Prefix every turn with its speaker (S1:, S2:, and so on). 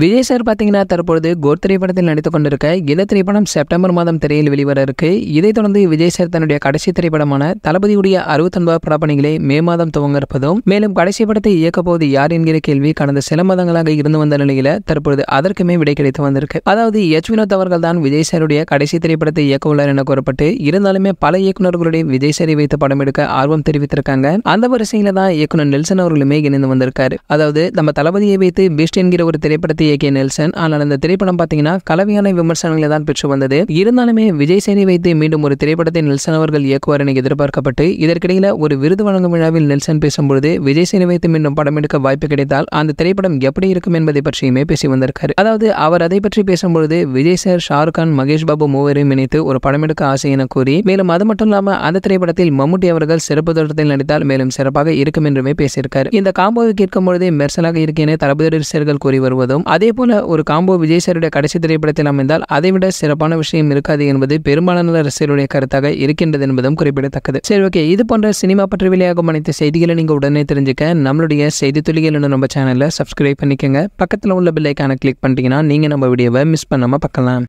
S1: Vijay sir பார்த்தீங்கன்னா தற்பொழுது code திரைப்படத்தில் நடித்துக் கொண்டிருக்க இந்த திரைப்படம் செப்டம்பர் மாதம் திரையில் வெளிவர இருக்கு. இதைத் தொடர்ந்து விஜய் சார் தன்னுடைய கடைசி திரைப்படமான தளபதியுடைய 69 படப்பணிகளை மே மாதம் துவங்க இருப்பதும், மேலும் கடைசி படத்தை இயக்கப் போவது யார் என்கிற கேள்வி கடந்த சில மாதங்களாக இருந்து வந்த நிலையில தற்பொழுது அதற்குமே விடை கிடைத்து வந்திருக்கு. அதாவது எச் வினோத் அவர்கள் தான் விஜய் சாருடைய கடைசி திரைப்படத்தை இயக்க உள்ளார் என கூறப்பட்டு இருந்தாலுமே பல இயக்குநர்களுடைய விஜய் சாரை வைத்து படம் எடுக்க ஆர்வம் தெரிவித்திருக்காங்க. அந்த வரிசையில தான் இயக்குனர் நெல்சன் அவர்களுமே இணைந்து வந்திருக்காரு. அதாவது நம்ம தளபதியை வைத்து பீஸ்ட் என்கிற ஒரு திரைப்படத்தை இயக்கிய நெல்சன், ஆனால் அந்த திரைப்படம் பார்த்தீங்கன்னா கலவையான விமர்சனங்களை தான் பெற்று வந்தது. இருந்தாலுமே விஜய் சேனை வைத்து மீண்டும் ஒரு திரைப்படத்தை நெல்சன் அவர்கள் இயக்குவார் என எதிர்பார்க்கப்பட்டு இதற்கிடையில ஒரு விருது வழங்கும் விழாவில் நெல்சன் பேசும்பொழுது விஜய் சேனை வைத்து மீண்டும் படம் எடுக்க வாய்ப்பு கிடைத்தால் அந்த திரைப்படம் எப்படி இருக்கும் என்பதை பற்றியுமே பேசி வந்திருக்காரு. அதாவது அவர் அதை பற்றி பேசும்பொழுது விஜய் சார், ஷாருக் கான், மகேஷ் பாபு மூவரையும் இணைத்து ஒரு படம் எடுக்க ஆசை என கூறி, மேலும் அது மட்டும் இல்லாம அந்த திரைப்படத்தில் மம்முட்டி அவர்கள் சிறப்பு தோற்றத்தில் நடித்தால் மேலும் சிறப்பாக இருக்கும் என்றுமே பேசியிருக்காரு. இந்த காம்போவை கேட்கும் பொழுதே மெர்சலாக இருக்கேன் தளபதி ரசிகர்கள் கூறி வருவதும், அதே போல ஒரு காம்போ விஜய் சாருடைய கடைசி திரைப்படத்தில் அமைந்தால் அதைவிட சிறப்பான விஷயம் இருக்காது என்பது பெரும்பாலான ரசிகர்களுடைய கருத்தாக இருக்கின்றது என்பதும் குறிப்பிடத்தக்கது. சரி, ஓகே, இது போன்ற சினிமா பற்றி வெளியாகும் அனைத்து செய்திகளை நீங்க உடனே தெரிஞ்சுக்க நம்மளுடைய செய்தி துளிகள் நம்ம சேனலை சப்ஸ்கிரைப் பண்ணிக்கங்க. பக்கத்தில் உள்ள பெல் ஐகானை கிளிக் பண்ணிட்டீங்கன்னா நீங்க நம்ம வீடியோவை மிஸ் பண்ணாம பார்க்கலாம்.